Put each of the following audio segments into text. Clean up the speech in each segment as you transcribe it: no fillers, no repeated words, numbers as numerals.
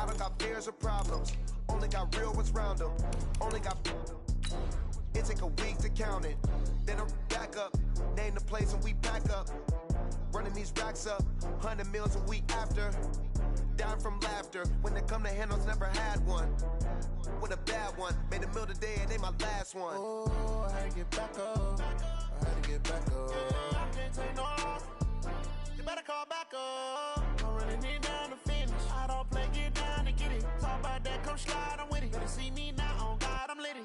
I don't got fears or problems. Only got real ones round them. Only got... It take a week to count it. Then I back up. Name the place and we pack up. Running these racks up. 100 meals a week after. Down from laughter. When they come to handles, never had one. With a bad one. Made a meal today and they my last one. Oh, I had to get back up. I had to get back up. I can't take no loss. You better call back up. I'm running it down to finish. I don't play, get down to get it. Talk about that, come slide, I'm with it. Better see me now, on God, I'm litty.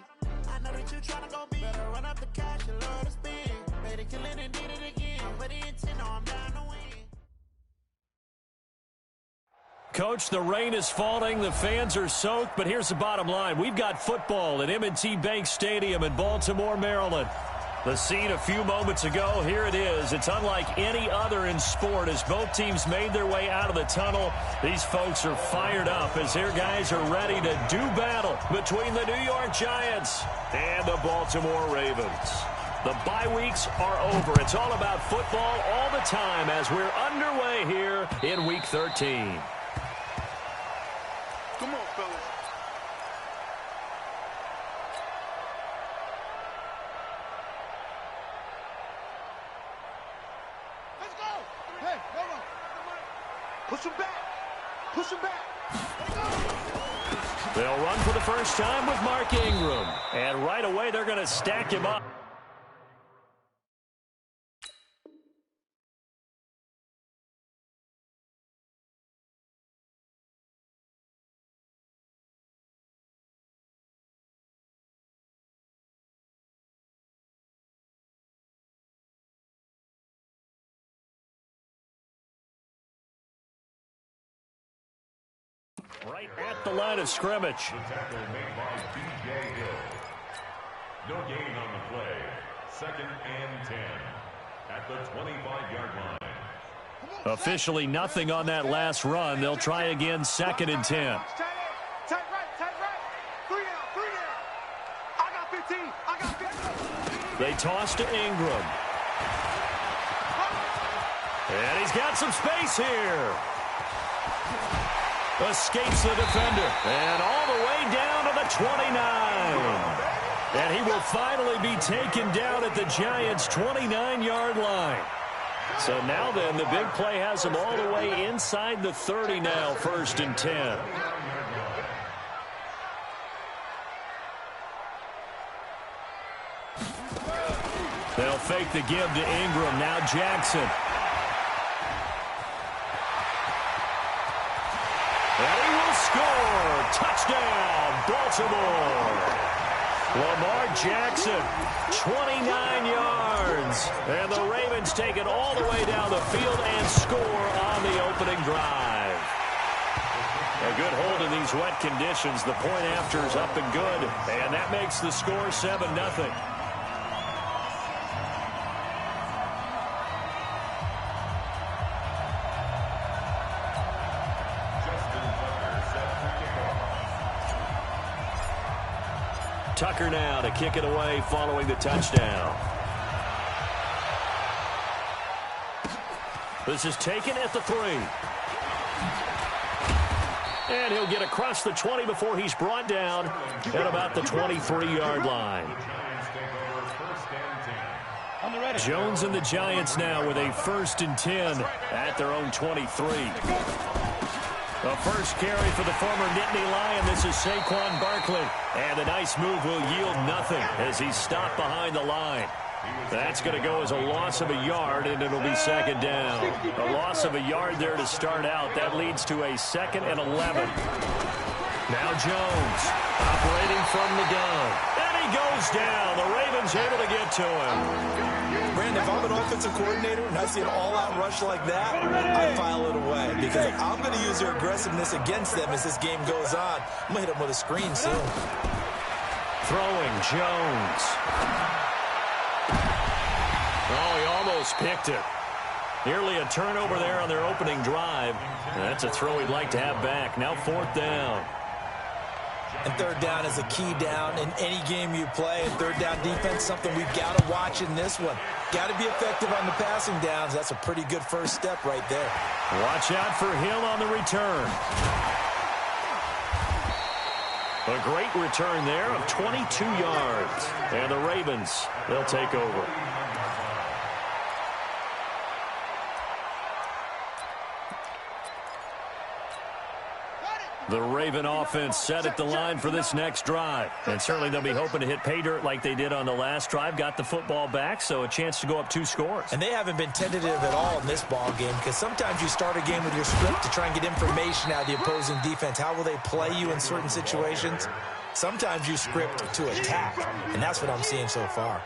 I know that you tryna go big. Better run up the cash and love to spend. Made it, kill it, and did it again. But the intent, no, I'm down to win. Coach, the rain is falling, the fans are soaked, but here's the bottom line. We've got football at M&T Bank Stadium in Baltimore, Maryland. The scene a few moments ago, here it is. It's unlike any other in sport as both teams made their way out of the tunnel. These folks are fired up as their guys are ready to do battle between the New York Giants and the Baltimore Ravens. The bye weeks are over. It's all about football all the time as we're underway here in Week 13. Come on, fellas. Let's go. Hey, hold on. Push him back. Push him back. Let's go. They'll run for the first time with Mark Ingram. And right away, they're going to stack him up. Right at the line of scrimmage. The tackle made by B.J. Hill. No gain on the play. 2nd and 10 at the 25-yard line. Officially nothing on that last run. They'll try again 2nd and 10. Tight right, tight right. 3 out. I got 15. They toss to Ingram. And he's got some space here. Escapes the defender. And all the way down to the 29. And he will finally be taken down at the Giants' 29-yard line. So now then, the big play has him all the way inside the 30 now, 1st and 10. They'll fake the give to Ingram. Now Jackson. And he will score. Touchdown, Baltimore. Lamar Jackson, 29 yards. And the Ravens take it all the way down the field and score on the opening drive. A good hold in these wet conditions. The point after is up and good. And that makes the score 7-0. Tucker now to kick it away following the touchdown. This is taken at the 3. And he'll get across the 20 before he's brought down at about the 23-yard line. Jones and the Giants now with a 1st and 10 at their own 23. The first carry for the former Nittany Lion. This is Saquon Barkley. And a nice move will yield nothing as he's stopped behind the line. That's going to go as a loss of a yard, and it'll be 2nd down. A loss of a yard there to start out. That leads to a 2nd and 11. Now Jones operating from the gun. And he goes down. The Ravens able to get to him. Brandon, if I'm an offensive coordinator and I see an all-out rush like that, I file it away because I'm going to use their aggressiveness against them as this game goes on. I'm going to hit them with a screen soon. Throwing Jones. Oh, he almost picked it. Nearly a turnover there on their opening drive. That's a throw he'd like to have back. Now 4th down. And 3rd down is a key down in any game you play. And 3rd down defense, something we've got to watch in this one. Got to be effective on the passing downs. That's a pretty good first step right there. Watch out for Hill on the return. A great return there of 22 yards. And the Ravens, they'll take over. The Raven offense set at the line for this next drive. And certainly they'll be hoping to hit pay dirt like they did on the last drive. Got the football back, so a chance to go up 2 scores. And they haven't been tentative at all in this ball game, because sometimes you start a game with your script to try and get information out of the opposing defense. How will they play you in certain situations? Sometimes you script to attack, and that's what I'm seeing so far.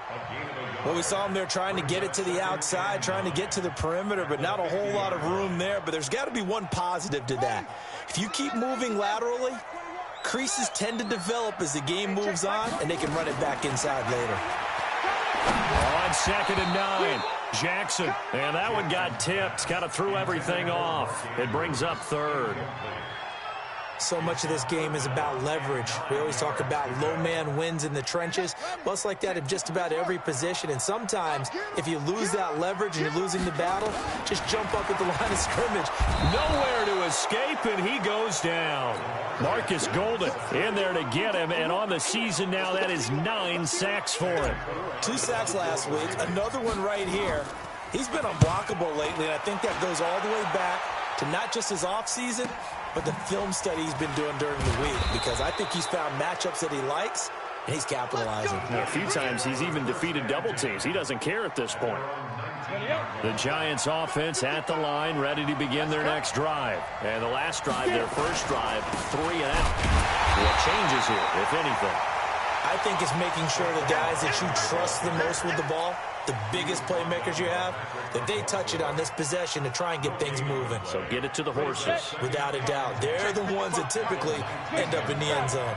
Well, we saw them there trying to get it to the outside, trying to get to the perimeter, but not a whole lot of room there. But there's got to be one positive to that. If you keep moving laterally, creases tend to develop as the game moves on, and they can run it back inside later. On 2nd and 9, Jackson. And that one got tipped, kind of threw everything off. It brings up 3rd. So much of this game is about leverage. We always talk about low man wins in the trenches. Well, it's like that in just about every position. And sometimes, if you lose that leverage and you're losing the battle, just jump up at the line of scrimmage. Nowhere to escape, and he goes down. Marcus Golden in there to get him, and on the season now, that is 9 sacks for him. 2 sacks last week, another one right here. He's been unblockable lately, and I think that goes all the way back to not just his offseason, but the film study he's been doing during the week, because I think he's found matchups that he likes, and he's capitalizing. A few times he's even defeated double teams. He doesn't care at this point. The Giants offense at the line, ready to begin their next drive. And the last drive, their first drive, 3 and out. What changes here, if anything? I think it's making sure the guys that you trust the most with the ball, the biggest playmakers you have, that they touch it on this possession to try and get things moving. So get it to the horses. Without a doubt. They're the ones that typically end up in the end zone.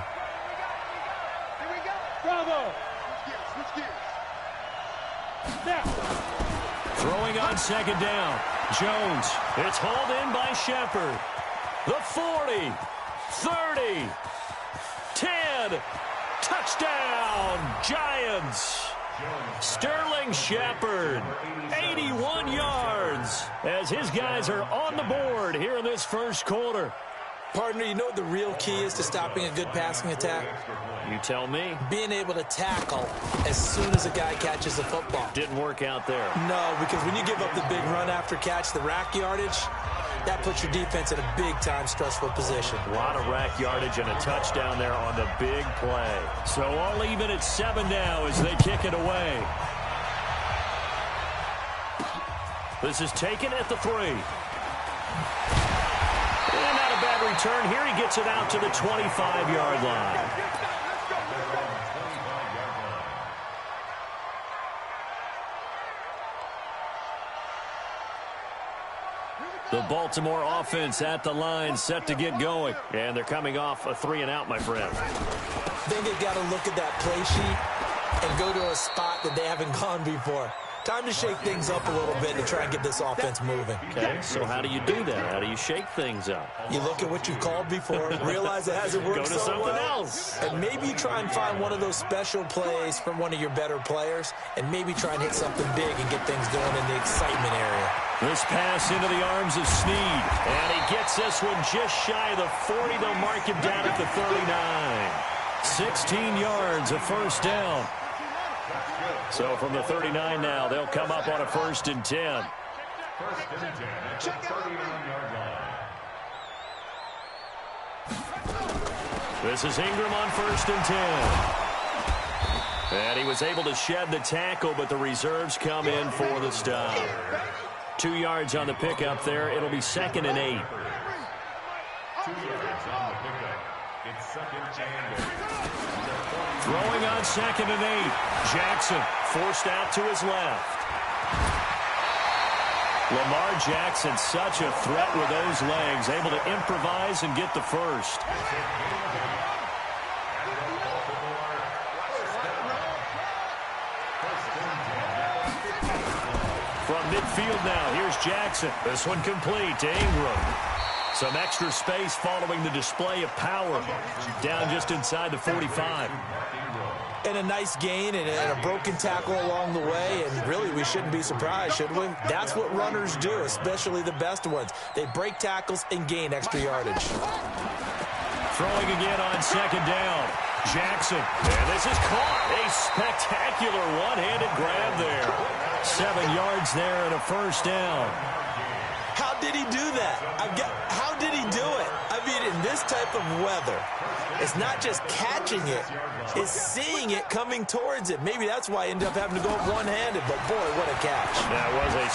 Here we go. Bravo. Switch gears. Now. Throwing on 2nd down. Jones. It's hauled in by Shepard. The 40. 30. 10. Touchdown, Giants. Sterling Shepard, 81 yards, as his guys are on the board here in this first quarter. Partner, you know what the real key is to stopping a good passing attack? You tell me. Being able to tackle as soon as a guy catches the football. Didn't work out there. No, because when you give up the big run after catch, the rack yardage, that puts your defense in a big-time stressful position. A lot of rack yardage and a touchdown there on the big play. So all even at 7 now as they kick it away. This is taken at the 3. And not a bad return here. He gets it out to the 25-yard line. The Baltimore offense at the line, set to get going. And they're coming off a 3 and out, my friend. I think they've got to look at that play sheet and go to a spot that they haven't gone before. Time to shake things up a little bit to try and get this offense moving. Okay, so how do you do that? How do you shake things up? You look at what you've called before, realize it hasn't worked Go to so something well, else. and maybe you try and find one of those special plays from one of your better players, and maybe try and hit something big and get things going in the excitement area. This pass into the arms of Snead, and he gets this one just shy of the 40. They'll mark him down at the 39. 16 yards, a first down. So from the 39 now, they'll come up on a 1st and 10. 1st and 10 at the 39-yard line. This is Ingram on 1st and 10. And he was able to shed the tackle, but the reserves come in for the stop. 2 yards on the pickup there. It'll be 2nd and 8. 2 yards on the pickup. It's 2nd and 8. Throwing on 2nd and 8. Jackson forced out to his left. Lamar Jackson, such a threat with those legs, able to improvise and get the first. From midfield now, here's Jackson. This one complete to Ingram. Some extra space following the display of power. Down just inside the 45. And a nice gain and a broken tackle along the way, and really we shouldn't be surprised, should we? That's what runners do, especially the best ones. They break tackles and gain extra yardage. Throwing again on second down. Jackson. And this is caught. A spectacular one-handed grab there. 7 yards there and a first down. How did he do that? How did he do it? I mean, in this type of weather, it's not just catching it, it's seeing it coming towards it. Maybe that's why he ended up having to go one-handed, but boy, what a catch. That was a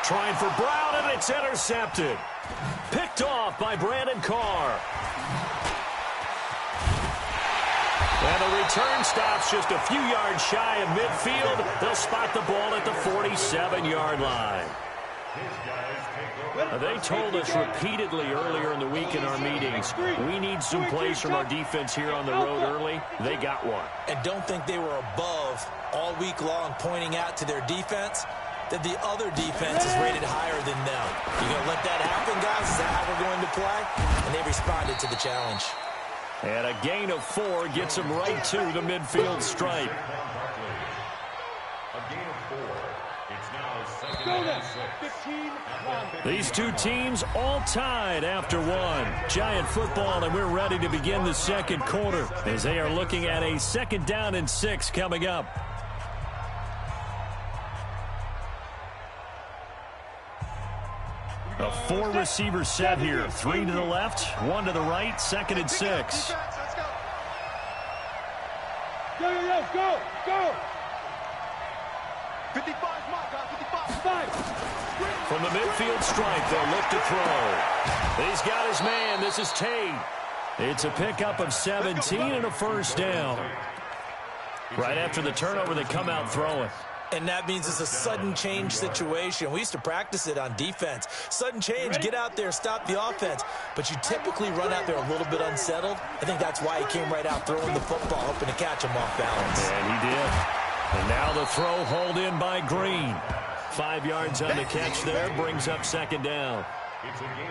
trying for Brown, and it's intercepted. Picked off by Brandon Carr. And the return stops just a few yards shy of midfield. They'll spot the ball at the 47-yard line. They told us repeatedly earlier in the week in our meetings, we need some plays from our defense here on the road early. They got one. And don't think they were above all week long pointing out to their defense that the other defense is rated higher than them. You going to let that happen, guys? Is that how we're going to play? And they responded to the challenge. And a gain of 4 gets them right to the midfield stripe. A gain of 4. It's now 2nd and 6. These two teams all tied after 1. Giant football, and we're ready to begin the second quarter as they are looking at a 2nd down and 6 coming up. A 4-receiver set here. 3 to the left, 1 to the right, 2nd and 6. Go! 55, mark, 55. From the midfield stripe, they'll look to throw. He's got his man. This is Tate. It's a pickup of 17 and a first down. Right after the turnover, they come out throwing. And that means it's a sudden change situation. We used to practice it on defense. Sudden change, get out there, stop the offense. But you typically run out there a little bit unsettled. I think that's why he came right out throwing the football, hoping to catch him off balance. And he did. And now the throw hauled in by Green. 5 yards on the catch there, brings up 2nd down.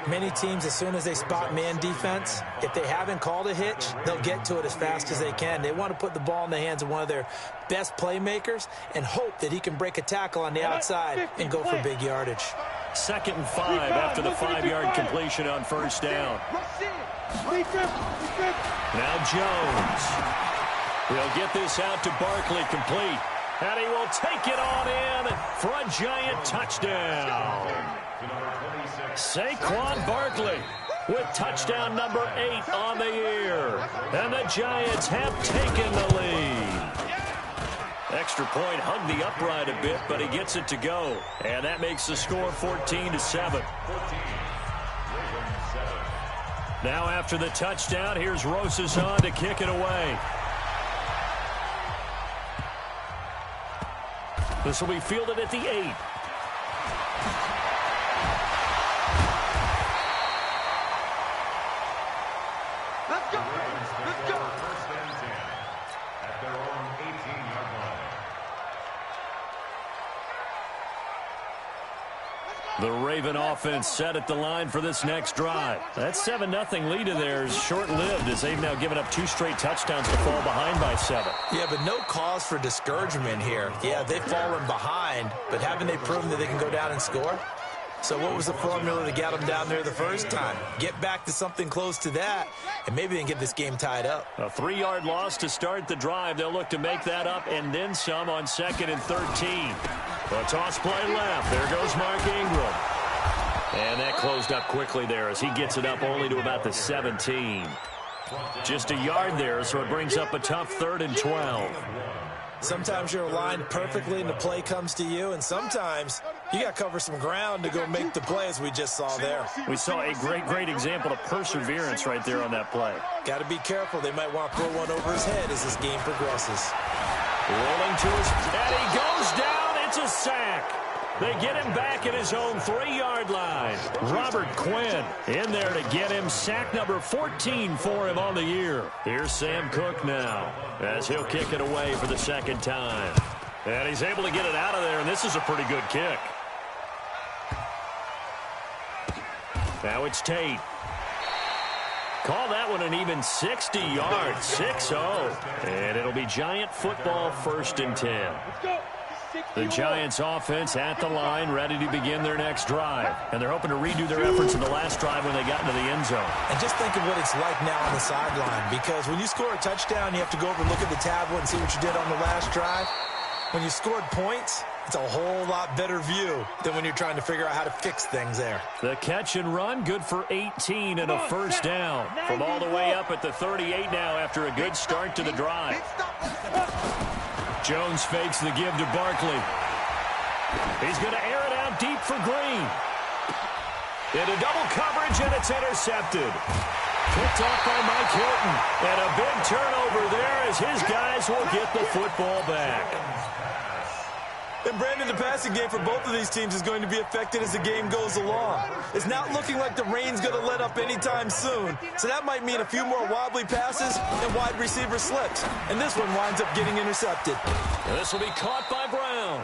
Many teams, as soon as they spot man defense, if they haven't called a hitch, they'll get to it as fast as they can. They want to put the ball in the hands of one of their best playmakers and hope that he can break a tackle on the outside and go for big yardage. 2nd and 5 after the 5-yard completion on first down. Now Jones. He'll get this out to Barkley complete. And he will take it on in for a giant touchdown. Saquon Barkley with touchdown number 8 on the year. And the Giants have taken the lead. Extra point hugged the upright a bit, but he gets it to go. And that makes the score 14-7. Now after the touchdown, here's Rosas on to kick it away. This will be fielded at the 8. Let's go! First and 10 at their own 18-yard line. The Raven offense set at the line for this next drive. That 7-0 lead of theirs short-lived as they've now given up 2 straight touchdowns to fall behind by 7. Yeah, but no cause for discouragement here. Yeah, they've fallen behind, but haven't they proven that they can go down and score? So what was the formula to get them down there the first time? Get back to something close to that, and maybe they can get this game tied up. A 3-yard loss to start the drive. They'll look to make that up and then some on 2nd and 13. A toss play left. There goes Mark Ingram. And that closed up quickly there as he gets it up only to about the 17. Just a yard there, so it brings up a tough 3rd and 12. Sometimes you're aligned perfectly and the play comes to you, and sometimes you got to cover some ground to go make the play, as we just saw there. We saw a great example of perseverance right there on that play. Got to be careful. They might want to throw one over his head as this game progresses. Rolling to his, and he goes down. It's a sack. They get him back at his own 3-yard line. Robert Quinn in there to get him sack number 14 for him on the year. Here's Sam Cook now as he'll kick it away for the 2nd time. And he's able to get it out of there, and this is a pretty good kick. Now it's Tate. Call that one an even 60 yards, 6-0. And it'll be Giant football 1st and 10. Let's go! The Giants offense at the line, ready to begin their next drive. And they're hoping to redo their efforts in the last drive when they got into the end zone. And just think of what it's like now on the sideline, because when you score a touchdown, you have to go over and look at the tablet and see what you did on the last drive. When you scored points, it's a whole lot better view than when you're trying to figure out how to fix things there. The catch and run, good for 18 and a first down. From all the way up at the 38 now after a good start to the drive. Jones fakes the give to Barkley. He's going to air it out deep for Green. Into double coverage, and it's intercepted. Picked off by Mike Hilton. And a big turnover there as his guys will get the football back. And Brandon, the passing game for both of these teams is going to be affected as the game goes along. It's not looking like the rain's going to let up anytime soon. So that might mean a few more wobbly passes and wide receiver slips. And this one winds up getting intercepted. And this will be caught by Brown.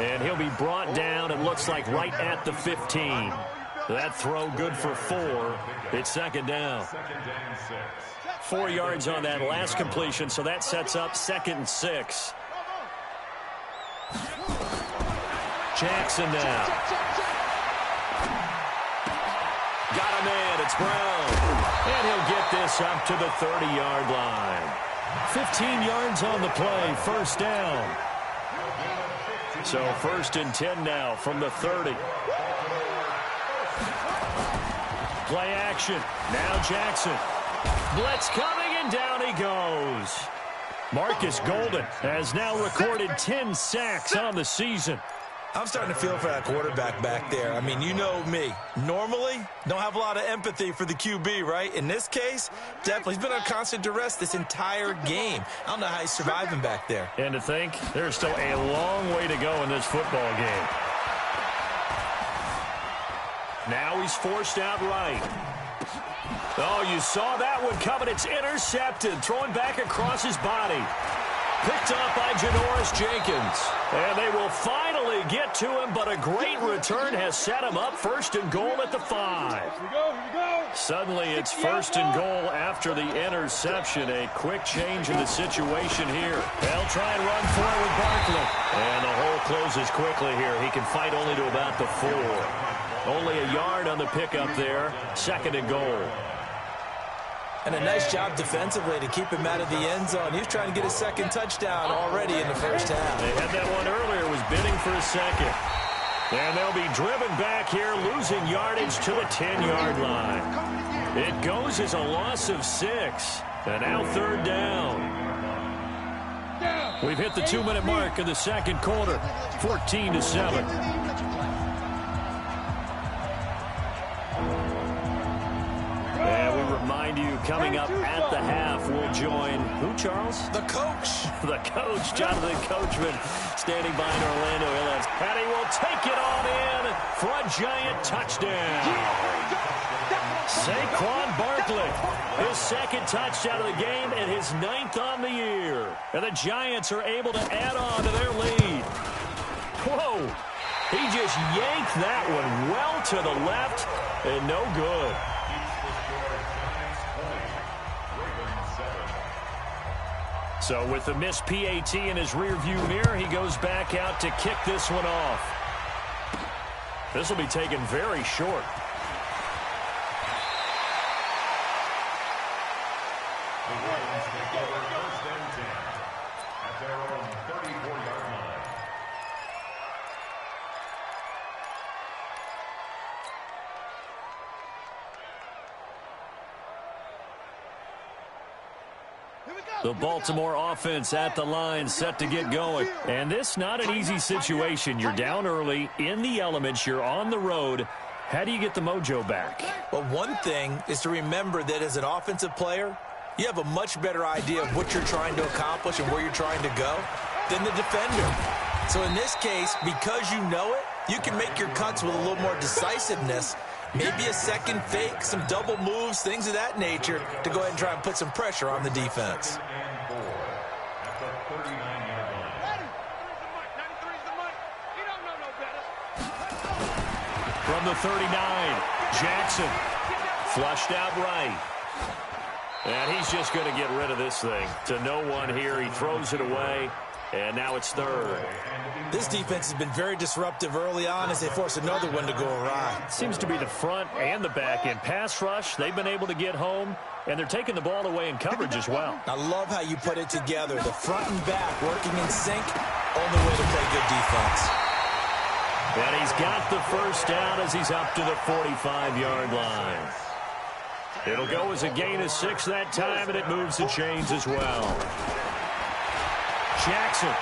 And he'll be brought down, it looks like, right at the 15. That throw good for 4. It's second down. 4 yards on that last completion, so that sets up 2nd and 6. Jackson now. Got a man, it's Brown. And he'll get this up to the 30-yard line. 15 yards on the play, first down. So 1st and 10 now from the 30. Play action. Now Jackson. Blitz coming, and down he goes. Marcus Golden has now recorded 10 sacks on the season. I'm starting to feel for that quarterback back there. I mean, you know me. Normally, don't have a lot of empathy for the QB, right? In this case, definitely. He's been on constant duress this entire game. I don't know how he's surviving back there. And to think, there's still a long way to go in this football game. Now he's forced out right. Oh, you saw that one coming. It's intercepted. Throwing back across his body. Picked up by Janoris Jenkins. And they will finally get to him, but a great return has set him up. 1st and goal at the 5. Here we go. Suddenly it's 1st and goal after the interception. A quick change in the situation here. They'll try and run for it with Barkley. And the hole closes quickly here. He can fight only to about the 4. Only a yard on the pickup there. 2nd and goal. And a nice job defensively to keep him out of the end zone. He was trying to get his 2nd touchdown already in the first half. They had that one earlier, was bidding for a 2nd. And they'll be driven back here, losing yardage to the 10-yard line. It goes as a loss of 6. And now 3rd down. We've hit the 2-minute mark of the 2nd quarter. 14-7. And we remind you, coming up at the half, we'll join who, Charles? The coach. The coach, Jonathan Coachman, standing by in Orlando. And he will take it on in for a giant touchdown. Saquon Barkley, his 2nd touchdown of the game and his 9th on the year. And the Giants are able to add on to their lead. Whoa. He just yanked that one well to the left and no good. So with the missed PAT in his rearview mirror, he goes back out to kick this one off. This will be taken very short. The Ravens take over 1st and 10 at their own 34-yard line. The Baltimore offense at the line, set to get going. And this not an easy situation. You're down early, in the elements, you're on the road. How do you get the mojo back? Well, one thing is to remember that as an offensive player, you have a much better idea of what you're trying to accomplish and where you're trying to go than the defender. So in this case, because you know it, you can make your cuts with a little more decisiveness. Maybe a 2nd fake, some double moves, things of that nature to go ahead and try and put some pressure on the defense. From the 39, Jackson flushed out right. And he's just going to get rid of this thing to no one here. He throws it away. And now it's third. This defense has been very disruptive early on as they force another one to go awry. Seems to be the front and the back end. Pass rush, they've been able to get home, and they're taking the ball away in coverage as well. I love how you put it together. The front and back working in sync, only way to play good defense. And he's got the first down as he's up to the 45-yard line. It'll go as a gain of 6 that time, and it moves the chains as well. Jackson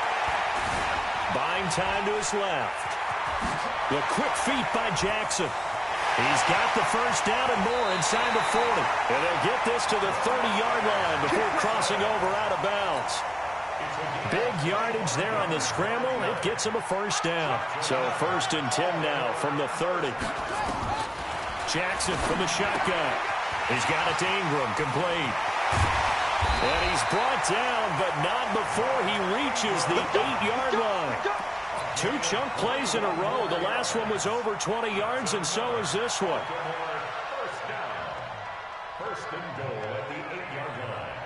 buying time to his left. The quick feet by Jackson. He's got the first down and more inside the 40. And they'll get this to the 30-yard line before crossing over out of bounds. Big yardage there on the scramble. It gets him a first down. So 1st and 10 now from the 30. Jackson from the shotgun. He's got it to Ingram, complete. And he's brought down, but not before he reaches the 8-yard line. 2 chunk plays in a row. The last one was over 20 yards, and so is this one. First down. First and goal at the 8-yard line.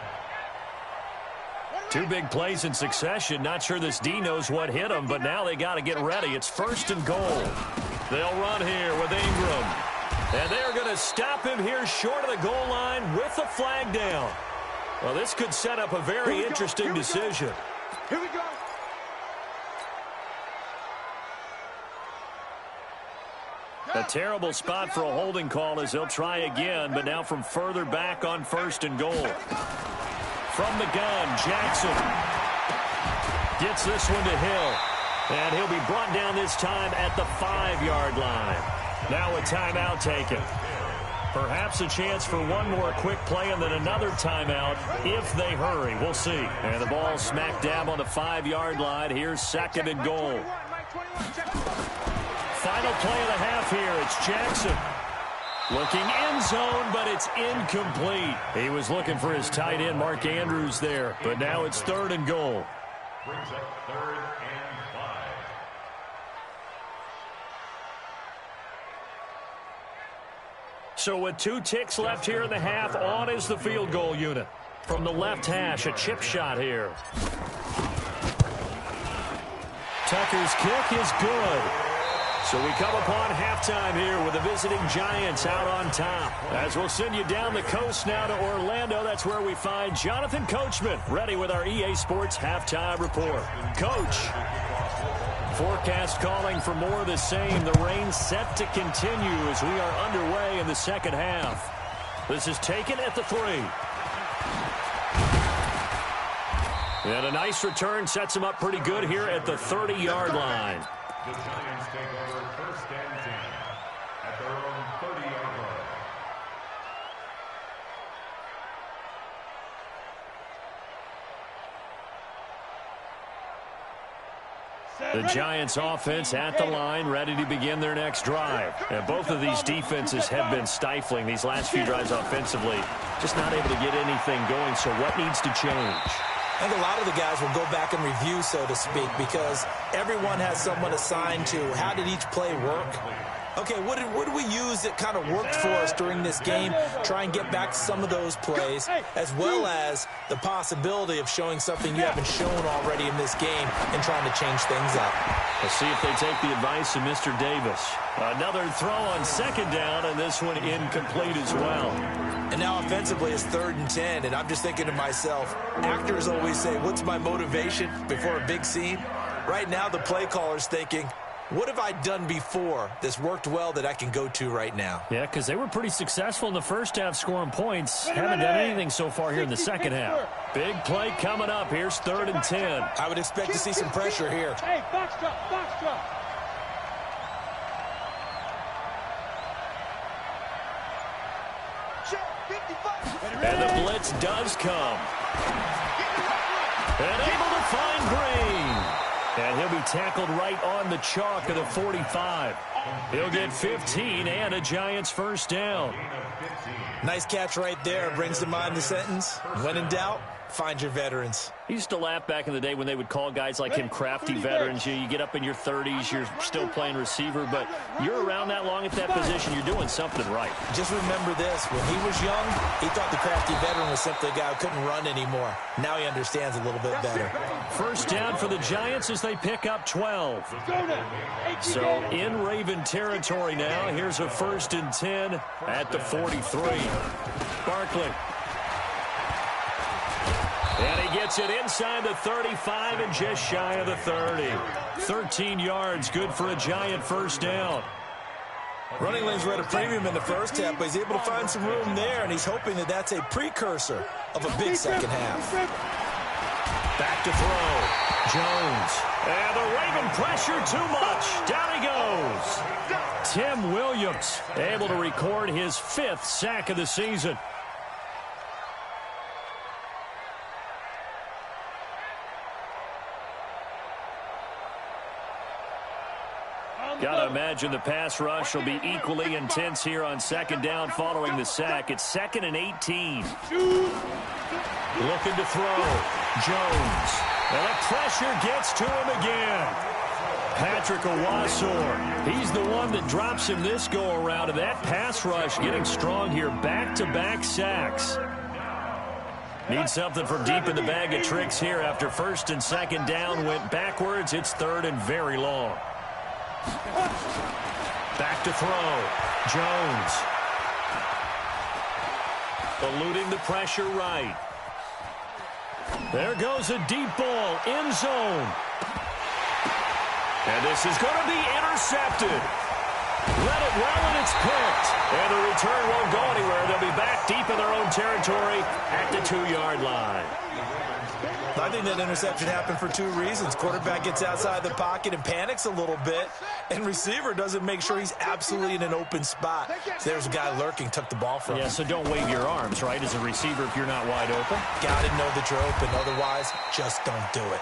2 big plays in succession. Not sure this D knows what hit him, but now they got to get ready. It's 1st and goal. They'll run here with Ingram. And they're going to stop him here short of the goal line with the flag down. Well, this could set up a very interesting decision. Here we go. A terrible spot for a holding call as they'll try again, but now from further back on 1st and goal. From the gun, Jackson gets this one to Hill. And he'll be brought down this time at the 5-yard line. Now a timeout taken. Perhaps a chance for one more quick play and then another timeout if they hurry. We'll see. And the ball smack dab on the 5-yard line. Here's 2nd and goal. Final play of the half here. It's Jackson. Looking end zone, but it's incomplete. He was looking for his tight end, Mark Andrews, there. But now it's 3rd and goal. Brings up 3rd and 5. So with 2 ticks left here in the half, on is the field goal unit. From the left hash, a chip shot here. Tucker's kick is good. So we come upon halftime here with the visiting Giants out on top. As we'll send you down the coast now to Orlando, that's where we find Jonathan Coachman, ready with our EA Sports halftime report. Coach. Forecast calling for more of the same. The rain set to continue as we are underway in the second half. This is taken at the 3. And a nice return sets him up pretty good here at the 30-yard line. The Giants take over 1st and 10 at their own 30-yard line. The Giants offense at the line, ready to begin their next drive. And both of these defenses have been stifling these last few drives offensively. Just not able to get anything going, so what needs to change? I think a lot of the guys will go back and review, so to speak, because everyone has someone assigned to how did each play work. Okay, what did we use that kind of worked for us during this game? Try and get back to some of those plays, as well as the possibility of showing something you haven't shown already in this game and trying to change things up. Let's see if they take the advice of Mr. Davis. Another throw on 2nd down, and this one incomplete as well. And now offensively it's 3rd and 10, and I'm just thinking to myself, actors always say, what's my motivation before a big scene? Right now the play caller's thinking, what have I done before that's worked well that I can go to right now? Yeah, because they were pretty successful in the first half scoring points. Haven't done anything so far here in the second half. Big play coming up. Here's 3rd and 10. I would expect to see some pressure here. Hey, box drop, box drop. And the blitz does come. And able to find Green. And he'll be tackled right on the chalk of the 45. He'll get 15 and a Giants first down. Nice catch right there. Brings to mind the sentence, when in doubt, Find your veterans. He used to laugh back in the day when they would call guys like him crafty veterans. You get up in your 30s, you're still playing receiver, but you're around that long at that position, you're doing something right. Just remember this. When he was young, he thought the crafty veteran was simply a guy who couldn't run anymore. Now he understands a little bit better. First down for the Giants as they pick up 12. So in Raven territory now. Here's a 1st and 10 at the 43. Barkley. And he gets it inside the 35 and just shy of the 30. 13 yards, good for a Giant first down. Running lanes were at a premium in the first half, but he's able to find some room there, and he's hoping that that's a precursor of a big second half. Back to throw. Jones. And the Raven pressure too much. Down he goes. Tim Williams able to record his 5th sack of the season. Got to imagine the pass rush will be equally intense here on 2nd down following the sack. It's 2nd and 18. Looking to throw. Jones. And the pressure gets to him again. Patrick Owasor. He's the one that drops him this go-around. And that pass rush getting strong here. Back-to-back sacks. Need something from deep in the bag of tricks here after 1st and 2nd down went backwards. It's 3rd and very long. Back to throw. Jones. Eluding the pressure right. There goes a deep ball. End zone. And this is going to be intercepted. Let it well, and it's picked. And the return won't go anywhere. They'll be back deep in their own territory at the 2-yard line. I think that interception happened for 2 reasons. Quarterback gets outside the pocket and panics a little bit, and receiver doesn't make sure he's absolutely in an open spot. So there's a guy lurking, took the ball from him. Yeah, so don't wave your arms, right, as a receiver if you're not wide open. Got to know that you're open. Otherwise, just don't do it.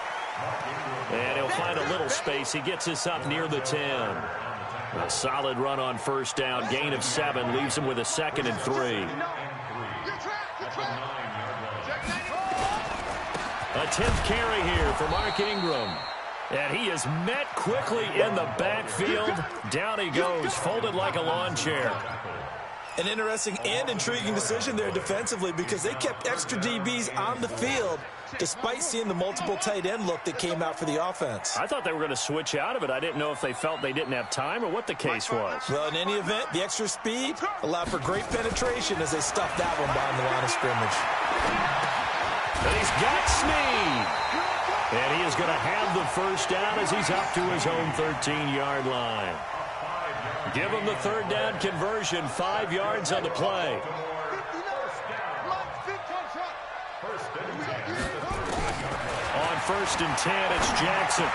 And he'll find a little space. He gets this up near the 10. A solid run on 1st down. Gain of 7 leaves him with a 2nd and 3. A 10th carry here for Mark Ingram. And he is met quickly in the backfield. Down he goes, folded like a lawn chair. An interesting and intriguing decision there defensively because they kept extra DBs on the field despite seeing the multiple tight end look that came out for the offense. I thought they were going to switch out of it. I didn't know if they felt they didn't have time or what the case was. Well, in any event, the extra speed allowed for great penetration as they stuffed that one behind the line of scrimmage. And he's got Snead. And he is going to have the 1st down as he's up to his own 13-yard line. Give him the 3rd down conversion, 5 yards on the play. On 1st and 10, it's Jackson.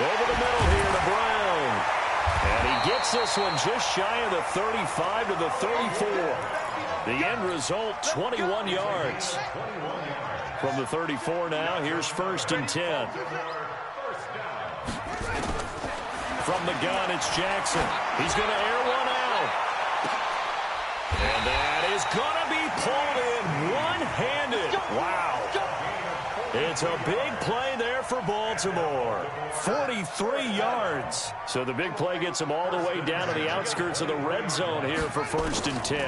Over the middle here to Brown. And he gets this one just shy of the 35 to the 34. The end result, 21 yards. From the 34 now, here's 1st and 10. From the gun, it's Jackson. He's going to air one out. And that is going to be pulled in one-handed. Wow. It's a big play there for Baltimore. 43 yards. So the big play gets them all the way down to the outskirts of the red zone here for 1st and 10.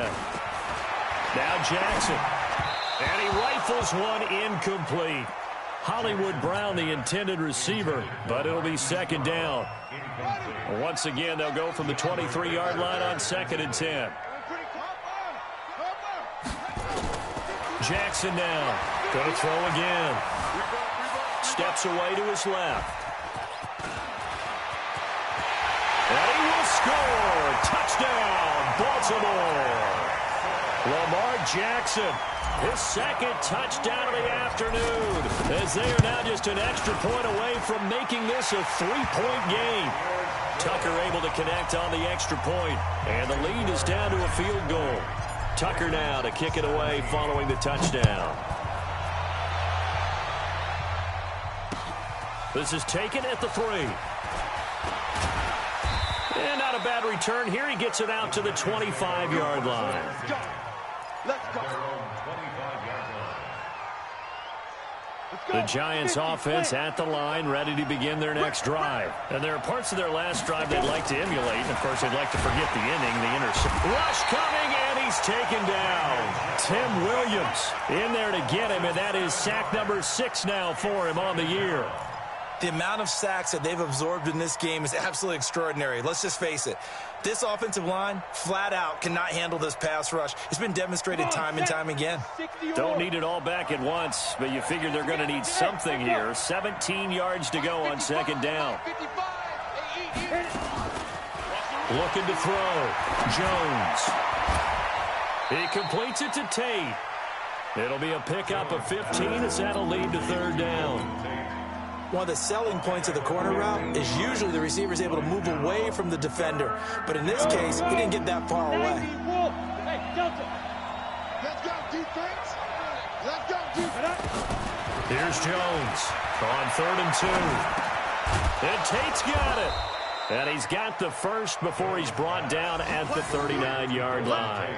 Now Jackson. And he rifles one incomplete. Hollywood Brown, the intended receiver, but it'll be 2nd down. Once again, they'll go from the 23-yard line on 2nd and 10. Jackson now. Going to throw again. Steps away to his left. And he will score. Touchdown, Baltimore. Lamar Jackson. His 2nd touchdown of the afternoon, as they are now just an extra point away from making this a 3-point game. Tucker able to connect on the extra point, and the lead is down to a field goal. Tucker now to kick it away following the touchdown. This is taken at the 3. And not a bad return here. He gets it out to the 25-yard line. Let's go. The Giants offense at the line, ready to begin their next drive. And there are parts of their last drive they'd like to emulate. And, of course, they'd like to forget the inning, the interception. Rush coming, and he's taken down. Tim Williams in there to get him, and that is sack number 6 now for him on the year. The amount of sacks that they've absorbed in this game is absolutely extraordinary. Let's just face it. This offensive line, flat out, cannot handle this pass rush. It's been demonstrated time and time again. Don't need it all back at once, but you figure they're going to need something here. 17 yards to go on second down. Looking to throw. Jones. He completes it to Tate. It'll be a pickup of 15 as that'll lead to third down. One of the selling points of the corner route is usually the receiver is able to move away from the defender. But in this case, he didn't get that far away. Let's go, defense. Let's go, defense. Here's Jones on 3rd and 2. And Tate's got it. And he's got the first before he's brought down at the 39-yard line.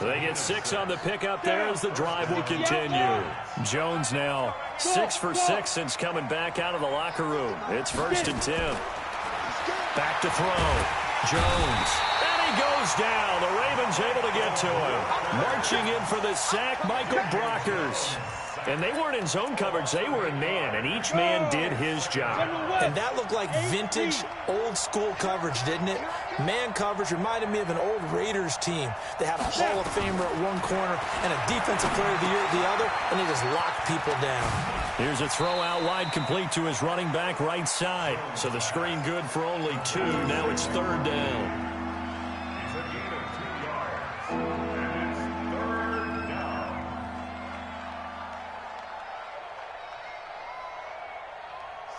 They get 6 on the pickup there as the drive will continue. Jones now 6 for 6 since coming back out of the locker room. It's 1st and 10. Back to throw. Jones. And he goes down. The Ravens able to get to him. Marching in for the sack, Michael Brockers. And they weren't in zone coverage. They were in man, and each man did his job. And that looked like vintage, old-school coverage, didn't it? Man coverage reminded me of an old Raiders team. They had a Hall of Famer at one corner and a Defensive Player of the Year at the other, and they just locked people down. Here's a throw out wide complete to his running back right side. So the screen good for only 2. Now it's 3rd down.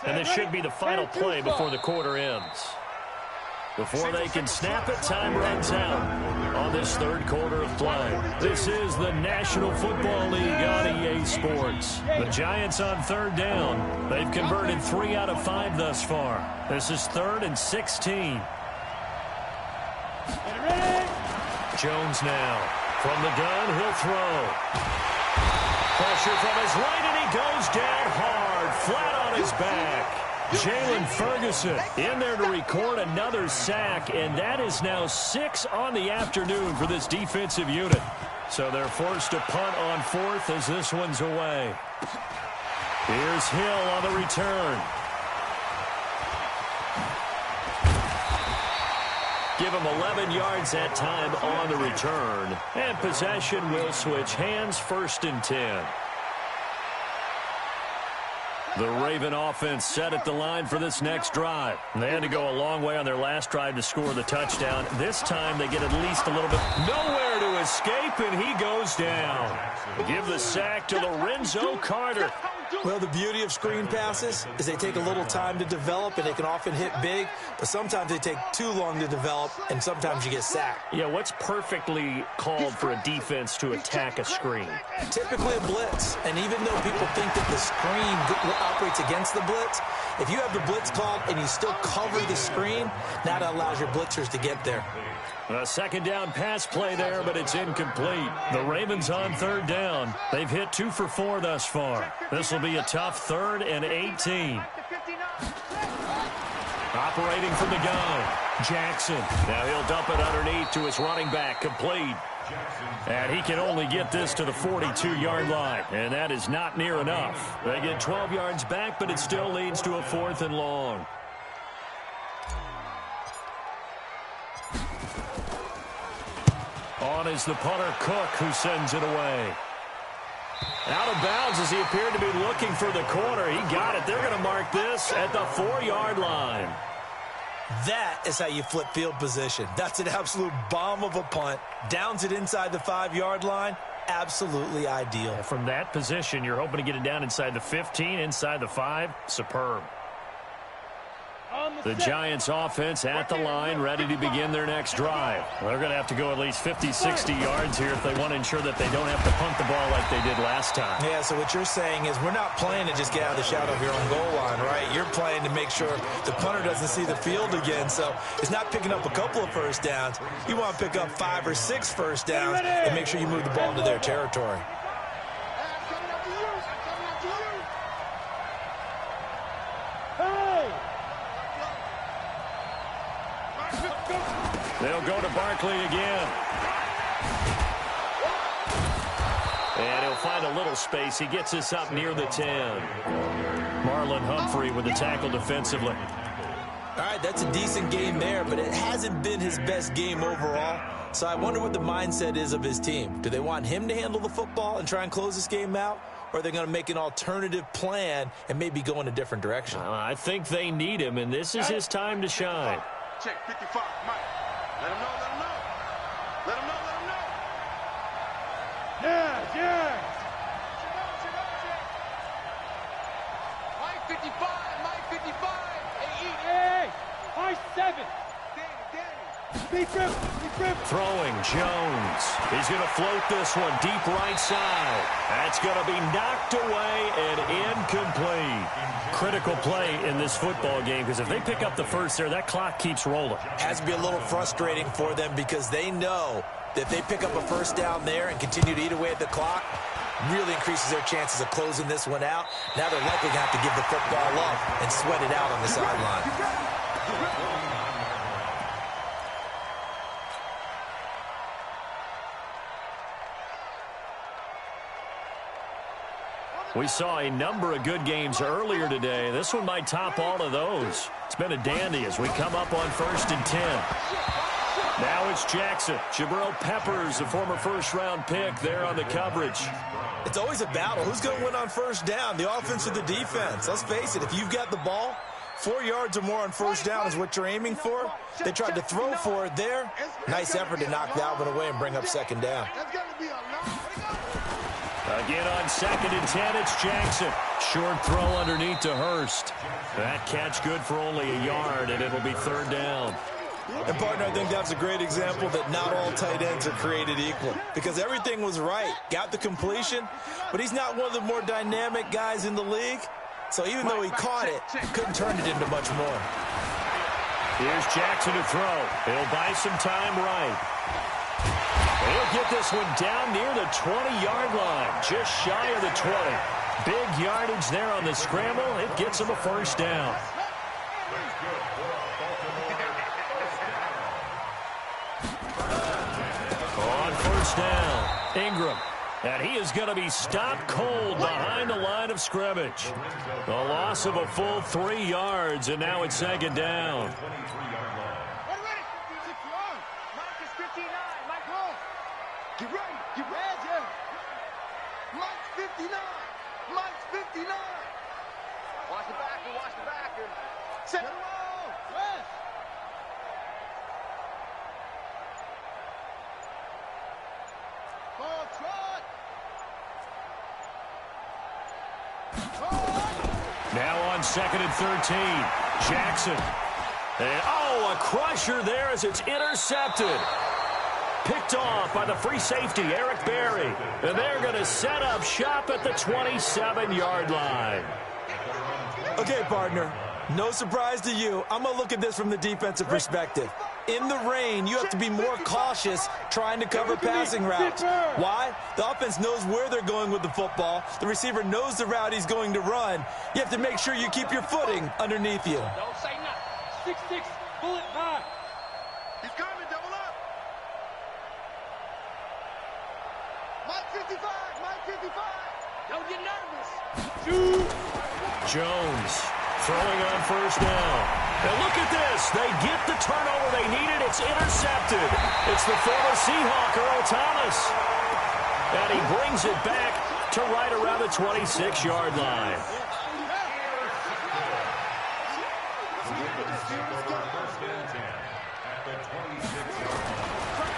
And this should be the final play before the quarter ends. Before they can snap it, time runs out on this 3rd quarter of play. This is the National Football League on EA Sports. The Giants on 3rd down. They've converted 3 out of 5 thus far. This is 3rd and 16. Jones now. From the gun, he'll throw. Pressure from his right, and he goes down hard, flat on his back. Jalen Ferguson in there to record another sack, and that is now 6 on the afternoon for this defensive unit. So they're forced to punt on 4th as this one's away. Here's Hill on the return. Give him 11 yards that time on the return. And possession will switch hands, 1st and 10. The Raven offense set at the line for this next drive. They had to go a long way on their last drive to score the touchdown. This time they get at least a little bit. Nowhere to escape, and he goes down. Give the sack to Lorenzo Carter. Well, the beauty of screen passes is they take a little time to develop, and they can often hit big, but sometimes they take too long to develop, and sometimes you get sacked. Yeah, what's perfectly called for a defense to attack a screen? Typically a blitz, and even though people think that the screen operates against the blitz, if you have the blitz called and you still cover the screen, that allows your blitzers to get there. A 2nd down pass play there, but it's incomplete. The Ravens on 3rd down. They've hit 2 for 4 thus far. This will be a tough 3rd and 18. Operating from the gun, Jackson. Now he'll dump it underneath to his running back, complete. And he can only get this to the 42-yard line, and that is not near enough. They get 12 yards back, but it still leads to a 4th and long. On is the punter, Cook, who sends it away. Out of bounds as he appeared to be looking for the corner. He got it. They're going to mark this at the 4-yard line. That is how you flip field position. That's an absolute bomb of a punt. Downs it inside the 5-yard line. Absolutely ideal. From that position, you're hoping to get it down inside the 15, inside the 5. Superb. The Giants offense at the line, ready to begin their next drive. They're going to have to go at least 50, 60 yards here if they want to ensure that they don't have to punt the ball like they did last time. Yeah, so what you're saying is we're not playing to just get out of the shadow of your own goal line, right? You're playing to make sure the punter doesn't see the field again. So it's not picking up a couple of first downs. You want to pick up 5 or 6 first downs and make sure you move the ball into their territory. They'll go to Barkley again. And he'll find a little space. He gets us up near the 10. Marlon Humphrey with the tackle defensively. All right, that's a decent game there, but it hasn't been his best game overall. So I wonder what the mindset is of his team. Do they want him to handle the football and try and close this game out? Or are they going to make an alternative plan and maybe go in a different direction? I think they need him, and this is his time to shine. Check 55, Mike. Let him know, let him know. Let him know, let him know. Yeah, yeah. Mike 55, Mike 55. Hey, Mike 7. Throwing Jones. He's going to float this one deep right side. That's going to be knocked away and incomplete. Critical play in this football game because if they pick up the first there, that clock keeps rolling. Has to be a little frustrating for them because they know that if they pick up a first down there and continue to eat away at the clock, really increases their chances of closing this one out. Now they're likely going to have to give the football up and sweat it out on the sideline. We saw a number of good games earlier today. This one might top all of those. It's been a dandy as we come up on 1st and 10. Now it's Jackson. Jabril Peppers, a former first-round pick, there on the coverage. It's always a battle. Who's going to win on first down, the offense or the defense? Let's face it, if you've got the ball, 4 yards or more on first down is what you're aiming for. They tried to throw for it there. Nice effort to knock that one away and bring up second down. Again on 2nd and 10, it's Jackson. Short throw underneath to Hurst. That catch good for only a yard, and it'll be 3rd down. And, partner, I think that's a great example that not all tight ends are created equal because everything was right. Got the completion, but he's not one of the more dynamic guys in the league. So even though he caught it, couldn't turn it into much more. Here's Jackson to throw. He'll buy some time right. He'll get this one down near the 20-yard line, just shy of the 20. Big yardage there on the scramble. It gets him a first down. On first down, Ingram. And he is going to be stopped cold behind the line of scrimmage. A loss of a full 3 yards, and now it's 2nd down. Get ready, get ready. Mike's 59. Mike's 59. Watch the backer, watch the backer. Set the roll. West. Ball trot. Now on 2nd and 13, Jackson. And, a crusher there as it's intercepted. Picked off by the free safety, Eric Berry. And they're going to set up shop at the 27-yard line. Okay, partner, no surprise to you. I'm going to look at this from the defensive perspective. In the rain, you have to be more cautious trying to cover passing routes. Why? The offense knows where they're going with the football. The receiver knows the route he's going to run. You have to make sure you keep your footing underneath you. Don't say nothing. 6'6", bullet high. He's coming, double up. Mike 55, Mike 55. Don't get nervous. Jones throwing on first down. And look at this. They get the turnover they needed. It's intercepted. It's the former Seahawk, Earl Thomas. And he brings it back to right around the 26-yard line.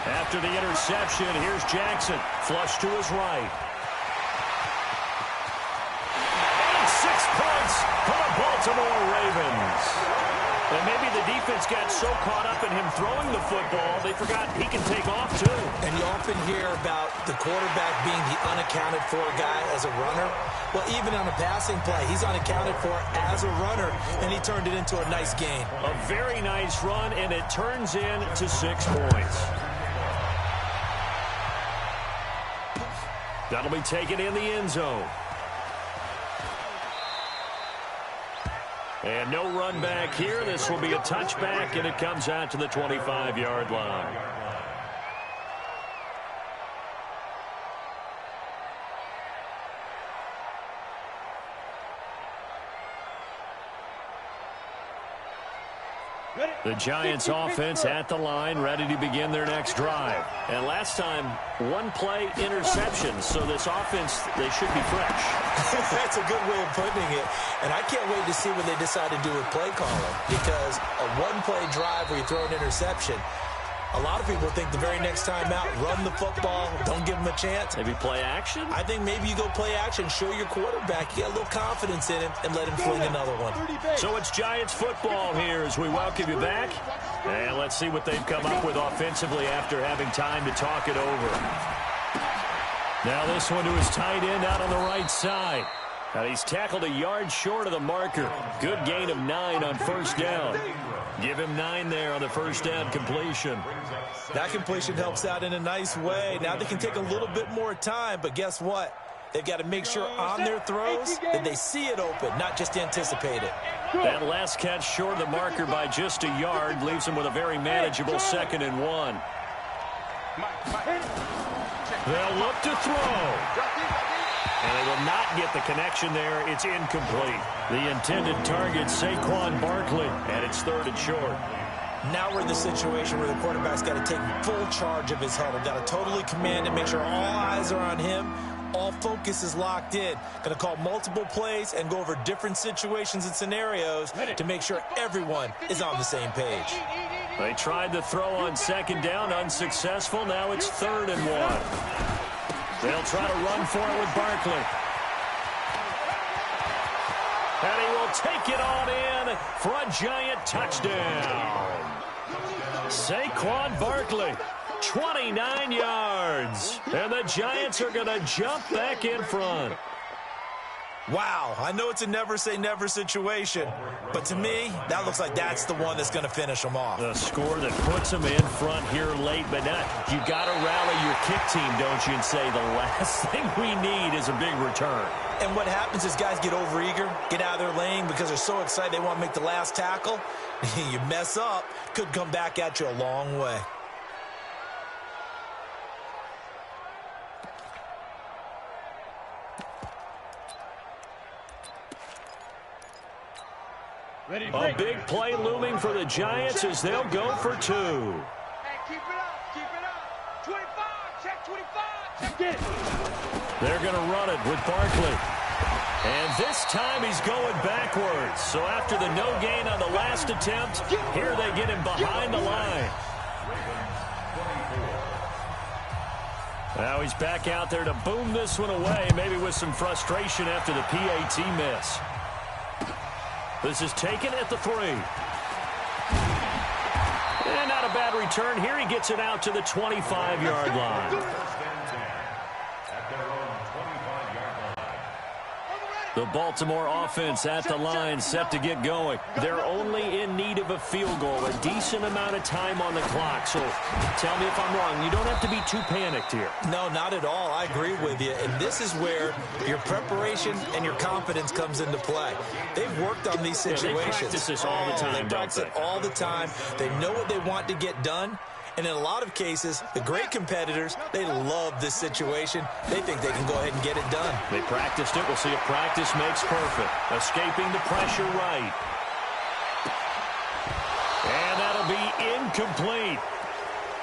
After the interception, here's Jackson. Flush to his right. 6 points for the Baltimore Ravens. And maybe the defense got so caught up in him throwing the football, they forgot he can take off too. And you often hear about the quarterback being the unaccounted for guy as a runner. Well, even on a passing play, he's unaccounted for as a runner, and he turned it into a nice gain. A very nice run, and it turns into 6 points. That'll be taken in the end zone. And no run back here. This will be a touchback, and it comes out to the 25-yard line. The Giants offense at the line, ready to begin their next drive. And last time, one-play interception. So this offense, they should be fresh. That's a good way of putting it. And I can't wait to see what they decide to do with play calling. Because a one-play drive where you throw an interception, a lot of people think the very next time out, run the football, don't give them a chance. Maybe play action? I think maybe you go play action, show your quarterback, you get a little confidence in him, and let him fling another one. So it's Giants football here as we welcome you back. And let's see what they've come up with offensively after having time to talk it over. Now this one to his tight end out on the right side. And he's tackled a yard short of the marker. Good gain of 9 on first down. Give him 9 there on the first down completion. That completion helps out in a nice way. Now they can take a little bit more time, but guess what? They've got to make sure on their throws that they see it open, not just anticipate it. That last catch short of the marker by just a yard leaves him with a very manageable 2nd and 1. They'll look to throw. And they will not get the connection there. It's incomplete. The intended target, Saquon Barkley, and it's 3rd and short. Now we're in the situation where the quarterback's got to take full charge of his huddle. Got to totally command it, make sure all eyes are on him. All focus is locked in. Going to call multiple plays and go over different situations and scenarios to make sure everyone is on the same page. They tried the throw on 2nd down, unsuccessful. Now it's 3rd and 1. They'll try to run for it with Barkley. And he will take it on in for a Giant touchdown. Saquon Barkley, 29 yards. And the Giants are going to jump back in front. Wow, I know it's a never-say-never situation, but to me, that looks like that's the one that's going to finish them off. The score that puts them in front here late, but not. You got to rally your kick team, don't you, and say the last thing we need is a big return. And what happens is guys get overeager, get out of their lane because they're so excited they want to make the last tackle. You mess up, could come back at you a long way. A big play looming for the Giants as they'll go for 2. Hey, keep it up, 25, check 25, check it. They're going to run it with Barkley. And this time he's going backwards. So after the no gain on the last attempt, here they get him behind the line. Now he's back out there to boom this one away, maybe with some frustration after the PAT miss. This is taken at the 3. And not a bad return. Here he gets it out to the 25-yard line. The Baltimore offense at the line, set to get going. They're only in need of a field goal, a decent amount of time on the clock. So tell me if I'm wrong. You don't have to be too panicked here. No, not at all. I agree with you. And this is where your preparation and your confidence comes into play. They've worked on these situations. They practice this all the time, They practice it all the time. They know what they want to get done. And in a lot of cases, the great competitors, they love this situation. They think they can go ahead and get it done. They practiced it. We'll see if practice makes perfect. Escaping the pressure right. And that'll be incomplete.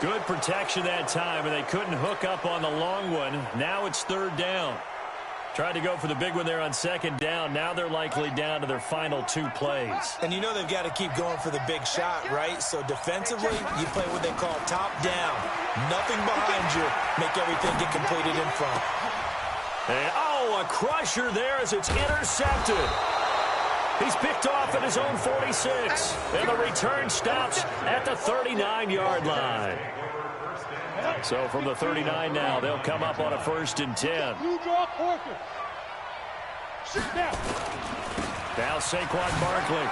Good protection that time, and they couldn't hook up on the long one. Now it's 3rd down. Tried to go for the big one there on 2nd down. Now they're likely down to their final 2 plays. And you know they've got to keep going for the big shot, right? So defensively, you play what they call top down. Nothing behind you. Make everything get completed in front. And, a crusher there as it's intercepted. He's picked off at his own 46. And the return stops at the 39-yard line. So from the 39 now, they'll come up on a 1st and 10. Now Saquon Barkley.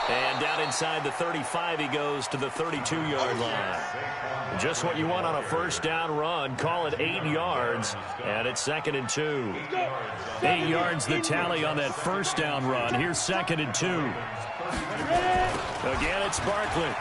And down inside the 35, he goes to the 32-yard line. Just what you want on a first down run. Call it 8 yards, and it's 2nd and 2. 8 yards the tally on that first down run. Here's 2nd and 2. Again, it's Barkley.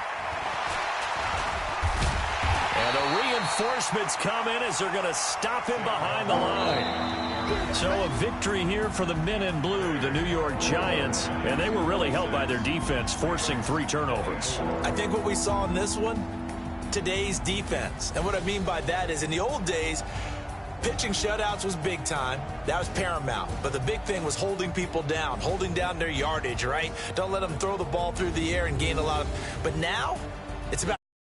And the reinforcements come in as they're going to stop him behind the line. So a victory here for the men in blue, the New York Giants, and they were really helped by their defense, forcing 3 turnovers. I think what we saw in this one, today's defense. And what I mean by that is in the old days, pitching shutouts was big time. That was paramount. But the big thing was holding people down, holding down their yardage, right? Don't let them throw the ball through the air and gain a lot of... But now, it's about...